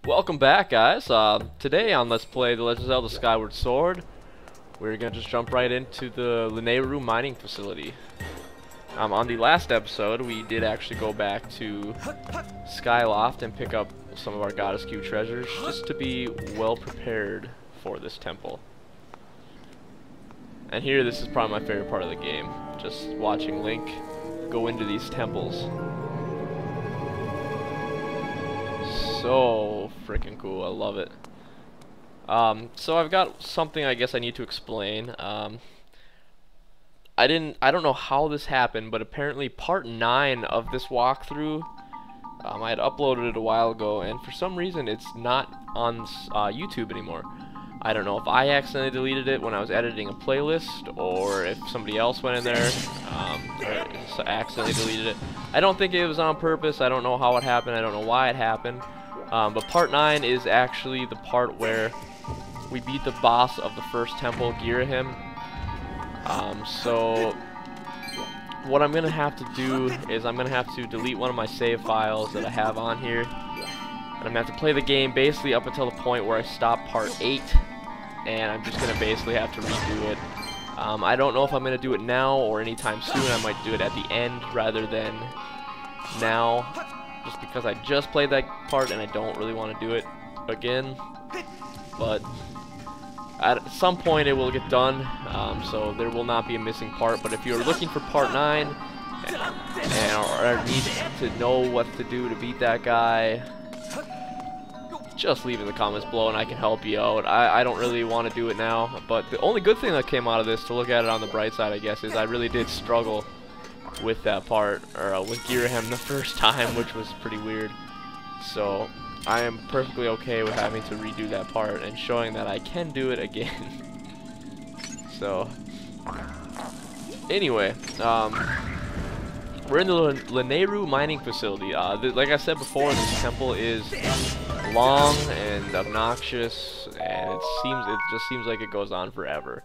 Welcome back, guys. Today on Let's Play The Legend of Zelda Skyward Sword, we're gonna just jump right into the Lanayru Mining Facility. On the last episode, we did actually go back to Skyloft and pick up some of our Goddess Cube treasures, just to be well prepared for this temple. And here, this is probably my favorite part of the game, just watching Link go into these temples. So freaking cool, I love it. So I've got something I guess I need to explain. I don't know how this happened, but apparently part 9 of this walkthrough, I had uploaded it a while ago, and for some reason it's not on YouTube anymore. I don't know if I accidentally deleted it when I was editing a playlist, or if somebody else went in there or accidentally deleted it. I don't think it was on purpose. I don't know how it happened. I don't know why it happened. But part 9 is actually the part where we beat the boss of the first temple, Girahim. So what I'm gonna have to do is I'm gonna have to delete one of my save files that I have on here, and I'm gonna have to play the game basically up until the point where I stop part 8, and I'm just gonna basically have to redo it. I don't know if I'm gonna do it now or anytime soon. I might do it at the end rather than now, just because I just played that part and I don't really want to do it again. But at some point it will get done, so there will not be a missing part. But if you're looking for part 9 or need to know what to do to beat that guy, just leave it in the comments below and I can help you out. I don't really want to do it now, but the only good thing that came out of this, to look at it on the bright side I guess, is I really did struggle with that part, or with Girahim the first time, which was pretty weird. So I am perfectly okay with having to redo that part and showing that I can do it again. So anyway, we're in the Lanayru Mining Facility. Like I said before, this temple is long and obnoxious, and it just seems like it goes on forever.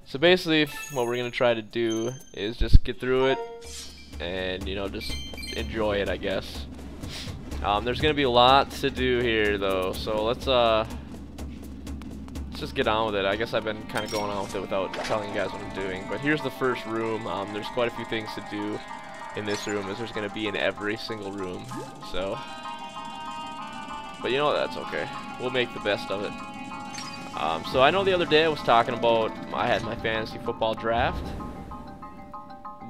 So basically, what we're gonna try to do is just get through it, and just enjoy it, I guess. There's gonna be a lot to do here, though, so let's just get on with it. I guess I've been kind of going on with it without telling you guys what I'm doing. But here's the first room. There's quite a few things to do in this room, as there's gonna be in every single room. So, but that's okay. We'll make the best of it. So I know the other day I was talking about I had my fantasy football draft.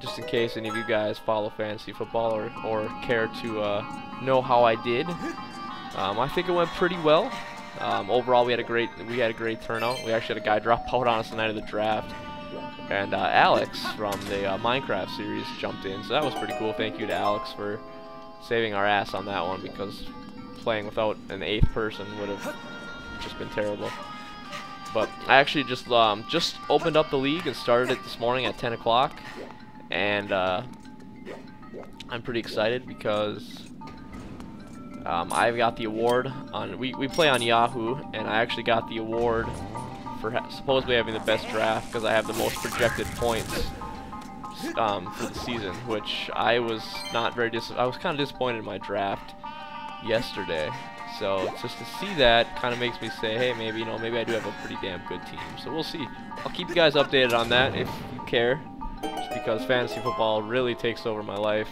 Just in case any of you guys follow fantasy football or care to know how I did, I think it went pretty well. Overall, we had a great turnout. We actually had a guy drop out on us the night of the draft, and Alex from the Minecraft series jumped in, so that was pretty cool. Thank you to Alex for saving our ass on that one, because playing without an 8th person would have just been terrible. But I actually just opened up the league and started it this morning at 10 o'clock, and I'm pretty excited because I've got the award on. We play on Yahoo, and I actually got the award for supposedly having the best draft because I have the most projected points for the season, which I was not very I was kind of disappointed in my draft yesterday. So just to see that kind of makes me say, hey, maybe maybe I do have a pretty damn good team. So we'll see. I'll keep you guys updated on that if you care, just because fantasy football really takes over my life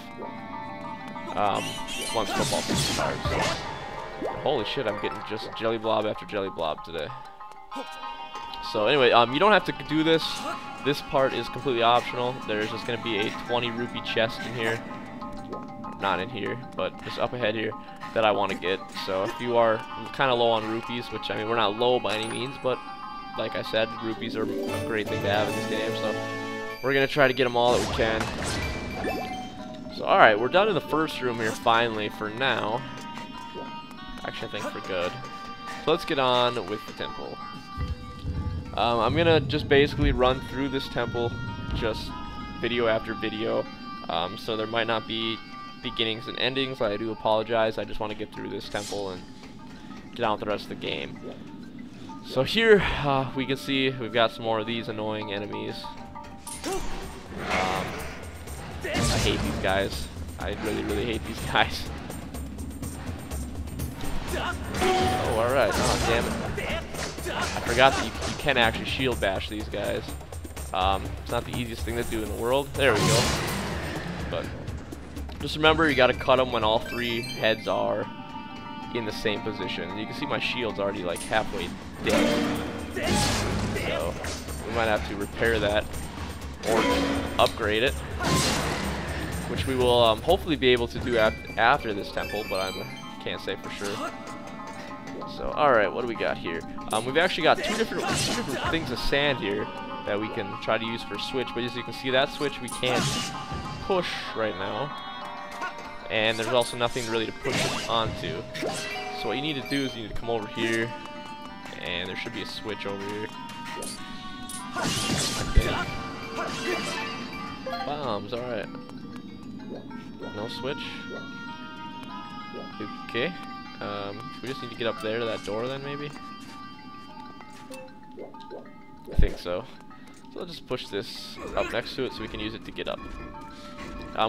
once football starts. So. Holy shit, I'm getting just jelly blob after jelly blob today. So anyway, you don't have to do this. This part is completely optional. There's just going to be a 20 rupee chest in here. Not in here, but just up ahead here, that I want to get. So if you are kind of low on rupees, which I mean we're not low by any means, but like I said, rupees are a great thing to have in this game, so we're gonna try to get them all that we can. So alright, we're done in the first room here finally for now. Actually, I think for good. So let's get on with the temple. I'm gonna just basically run through this temple, just video after video. So there might not be beginnings and endings. I do apologize. I just want to get through this temple and get on with the rest of the game. So here we can see we've got some more of these annoying enemies. I hate these guys. I really hate these guys. Oh, alright. Oh, damn it. I forgot that you can actually shield bash these guys. It's not the easiest thing to do in the world. There we go. But just remember, you gotta cut them when all 3 heads are in the same position. And you can see my shield's already like halfway dead. So we might have to repair that or upgrade it, which we will hopefully be able to do after this temple, but I can't say for sure. So, alright, what do we got here? We've actually got two different things of sand here that we can try to use for switch, but as you can see, that switch we can't push right now. And there's also nothing really to push it onto. So what you need to do is you need to come over here, and there should be a switch over here. Bombs, alright. No switch. Okay. We just need to get up there to that door then, maybe? I think so. So I'll just push this up next to it so we can use it to get up.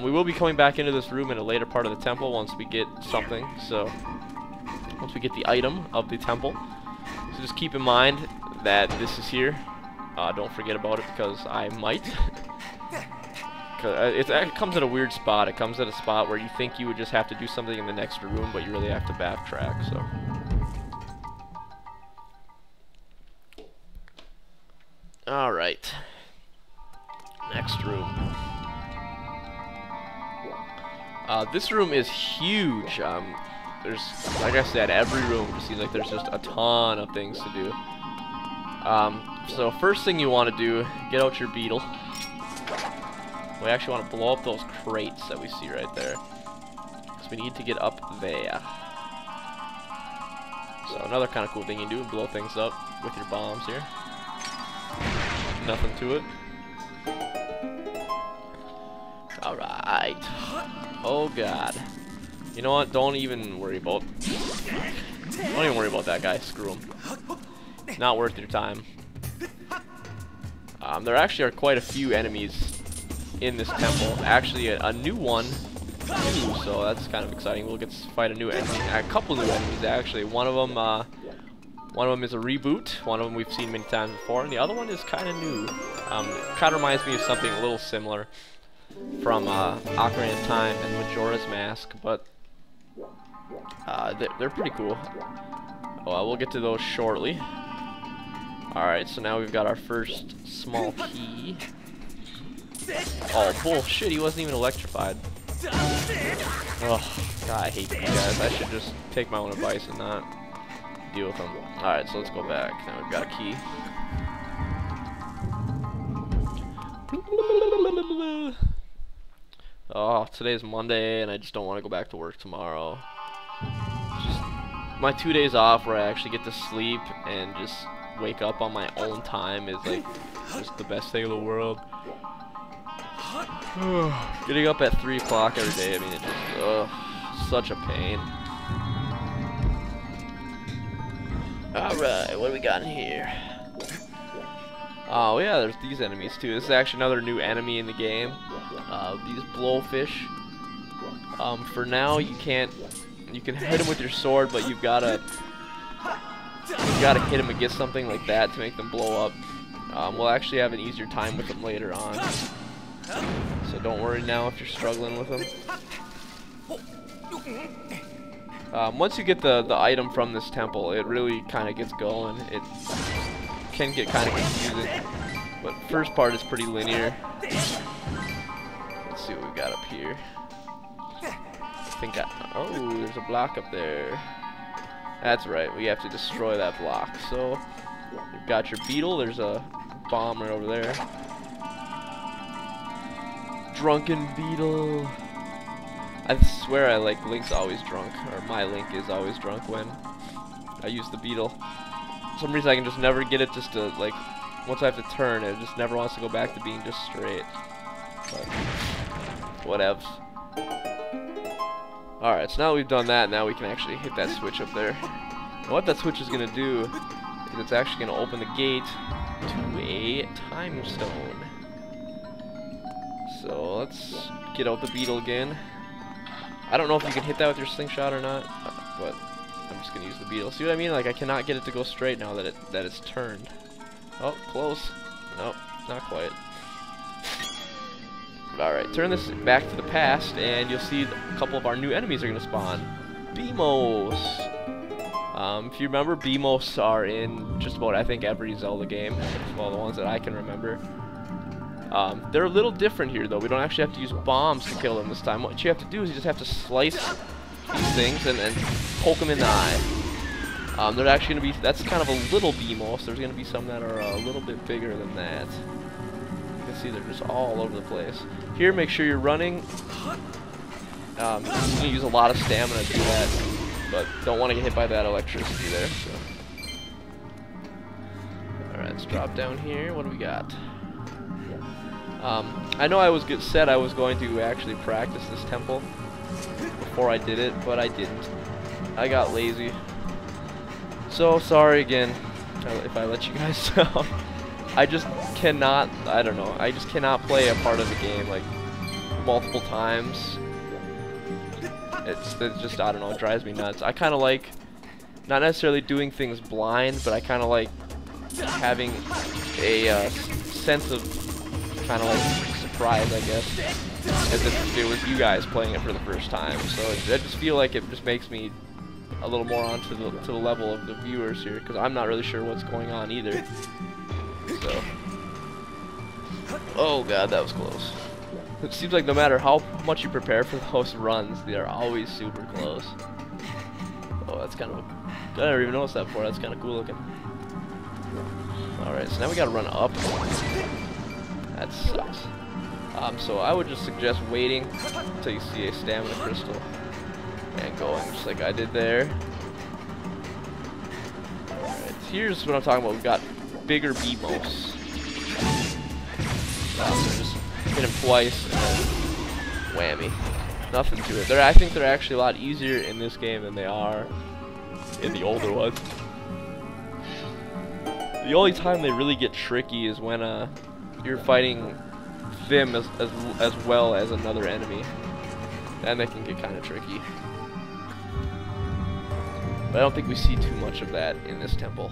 We will be coming back into this room in a later part of the temple once we get something. So once we get the item of the temple. So just keep in mind that this is here. Don't forget about it because I might. It comes at a weird spot. It comes at a spot where you think you would just have to do something in the next room, but you really have to backtrack, so. Alright. Next room. This room is huge. There's, like I said, every room just seems like there's just a ton of things to do. So first thing you want to do, get out your beetle. We actually want to blow up those crates that we see right there, because we need to get up there. So another kind of cool thing you can do is blow things up with your bombs here. Nothing to it. Alright. Oh god. You know what? Don't even worry about that guy. Screw him. Not worth your time. There actually are quite a few enemies in this temple. Actually, a new one too, so that's kind of exciting. We'll get to fight a new enemy, a couple new enemies actually. One of them is a reboot. One of them we've seen many times before, and the other one is kind of new. It kind of reminds me of something a little similar from Ocarina of Time and Majora's Mask, but they're pretty cool. Well, we'll get to those shortly. Alright, so now we've got our first small key. Oh, bullshit, he wasn't even electrified. Oh, God, I hate these guys. I should just take my own advice and not deal with them. Alright, so let's go back. Now we've got a key. Oh, today's Monday, and I just don't want to go back to work tomorrow. Just my 2 days off where I actually get to sleep and just wake up on my own time is like just the best thing in the world. Getting up at 3 o'clock every day, I mean, it's just, such a pain. Alright, what do we got in here? Oh yeah, there's these enemies too. This is actually another new enemy in the game. These blowfish. For now, you can hit them with your sword, but you've gotta hit them against something like that to make them blow up. We'll actually have an easier time with them later on. So don't worry now if you're struggling with them. Once you get the item from this temple, it really kind of gets going. It can get kind of confusing, but first part is pretty linear. Let's see what we got up here. Oh, there's a block up there. That's right, we have to destroy that block. So you've got your beetle. There's a bomb right over there. Drunken beetle. I swear Link's always drunk, or my Link is always drunk when I use the beetle. For some reason I can just never get it just to, like, once I have to turn, it just never wants to go back to being just straight. But, whatevs. Alright, so now that we've done that, now we can actually hit that switch up there. And what that switch is going to do is it's actually going to open the gate to a time stone. So let's get out the beetle again. I don't know if you can hit that with your slingshot or not, but I'm just gonna use the beetle. See what I mean? Like I cannot get it to go straight now that it's turned. Oh, close. Nope, not quite. Alright, turn this back to the past, and you'll see a couple of our new enemies are gonna spawn. Beamos! If you remember, Beamos are in just about, I think, every Zelda game. Well, the ones that I can remember. They're a little different here, though. We don't actually have to use bombs to kill them this time. What you have to do is you just have to slice these things and poke them in the eye. They're actually going to be, that's kind of a little Beamos. There's going to be some that are a little bit bigger than that. You can see they're just all over the place. Here, make sure you're running. You can use a lot of stamina to do that, but don't want to get hit by that electricity there. So. Alright, let's drop down here. What do we got? I know I was said I was going to actually practice this temple before I did it, but I didn't. I got lazy. So sorry again if I let you guys down. I just cannot, I don't know, I just cannot play a part of the game like multiple times. It's just, I don't know, it drives me nuts. I kind of like, not necessarily doing things blind, but I kind of like having a sense of kind of like surprise, I guess, as if it was you guys playing it for the first time. So I just feel like it just makes me a little more onto the level of the viewers here, because I'm not really sure what's going on either. So, oh god, that was close. It seems like no matter how much you prepare for those runs, they are always super close. Oh, that's kind of, I never even noticed that before. That's kind of cool looking. Alright, so now we gotta run up. That sucks. So I would just suggest waiting until you see a stamina crystal and going just like I did there. Alright, here's what I'm talking about. We've got bigger Beamos. So just hit him twice and then whammy. Nothing to it. I think they're actually a lot easier in this game than they are in the older ones. The only time they really get tricky is when you're fighting them as well as another enemy. And they can get kind of tricky. But I don't think we see too much of that in this temple.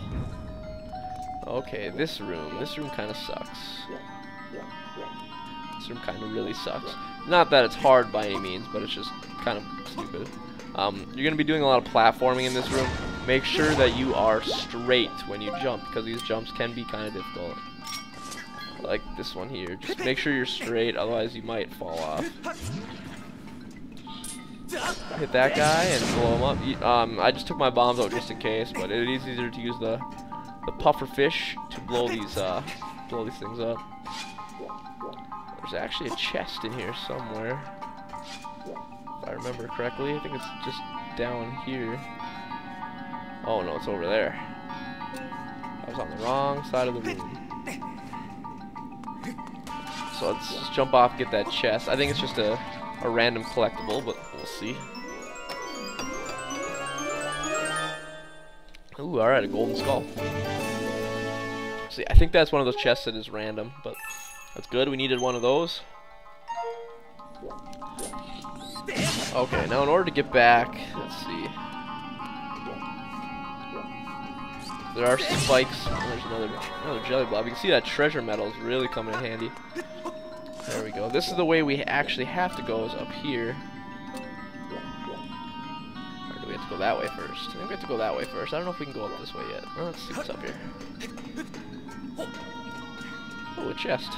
Okay, this room kind of sucks. This room kind of really sucks. Not that it's hard by any means, but it's just kind of stupid. You're going to be doing a lot of platforming in this room. Make sure that you are straight when you jump, because these jumps can be kind of difficult. Like this one here. Just make sure you're straight, otherwise you might fall off. Hit that guy and blow him up. I just took my bombs out just in case, but it is easier to use the puffer fish to blow these things up. There's actually a chest in here somewhere, if I remember correctly. I think it's just down here. Oh no, it's over there. I was on the wrong side of the room. So let's just jump off, get that chest. I think it's just a random collectible, but we'll see. Ooh, alright, a golden skull. See, I think that's one of those chests that is random, but that's good. We needed one of those. Okay, now in order to get back, let's see. There are spikes. There's another jelly blob. You can see that treasure metal is really coming in handy. There we go. This is the way we actually have to go, is up here. Or do we have to go that way first? I think we have to go that way first. I don't know if we can go up this way yet. Well, let's see what's up here. Oh, a chest.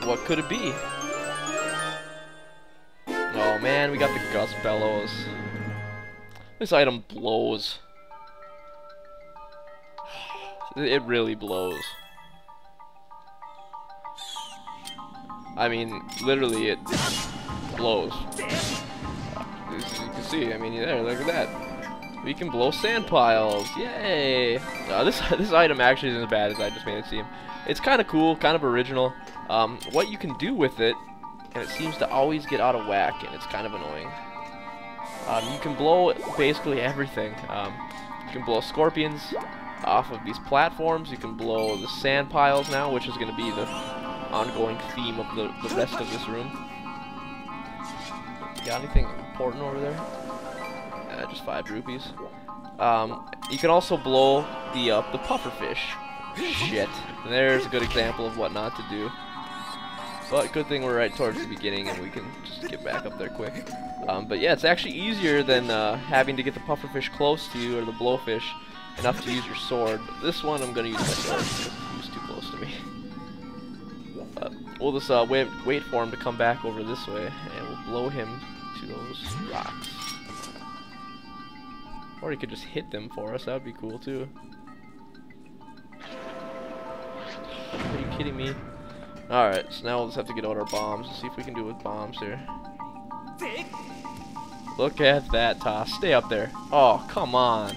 What could it be? Oh man, we got the gust bellows. This item blows. It really blows. I mean, literally, it blows. As you can see, I mean, there, look at that. We can blow sand piles. Yay! This item actually isn't as bad as I just made it seem. It's kind of cool, kind of original. What you can do with it, and it seems to always get out of whack, and it's kind of annoying. You can blow basically everything. You can blow scorpions off of these platforms. You can blow the sand piles now, which is going to be the ongoing theme of the rest of this room. Got anything important over there? just 5 rupees. You can also blow the puffer fish. Shit. There's a good example of what not to do. But good thing we're right towards the beginning and we can just get back up there quick. But yeah, it's actually easier than having to get the pufferfish close to you or the blowfish enough to use your sword. But this one I'm going to use my sword because he was too close to me. We'll just wait for him to come back over this way and we'll blow him to those rocks. Or he could just hit them for us, that would be cool too. Are you kidding me? Alright, so now we'll just have to get out our bombs and see if we can do it with bombs here. Look at that toss. Stay up there. Oh, come on.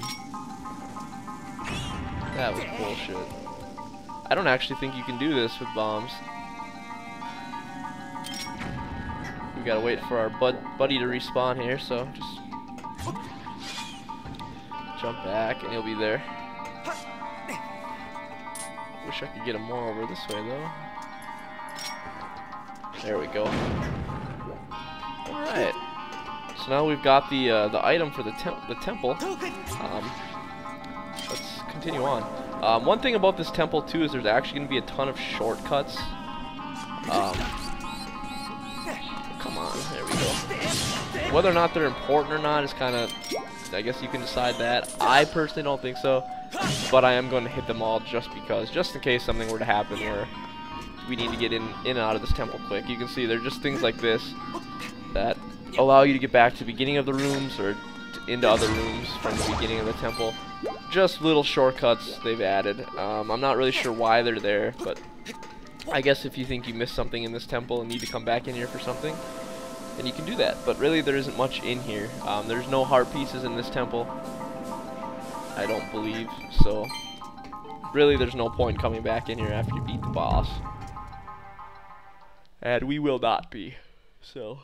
That was bullshit. I don't actually think you can do this with bombs. We gotta wait for our buddy to respawn here, so just jump back and he'll be there. Wish I could get him more over this way though. There we go. Alright. So now we've got the item for the temple. Let's continue on. One thing about this temple too is there's actually going to be a ton of shortcuts. Come on, there we go. Whether or not they're important or not is kind of, I guess you can decide that. I personally don't think so, but I am going to hit them all just because, just in case something were to happen where we need to get in and out of this temple quick. You can see they're just things like this that allow you to get back to the beginning of the rooms or into other rooms from the beginning of the temple. Just little shortcuts they've added. I'm not really sure why they're there, but I guess if you think you missed something in this temple and need to come back in here for something, then you can do that. But really there isn't much in here. There's no heart pieces in this temple, I don't believe, so really there's no point coming back in here after you beat the boss. And we will not be, so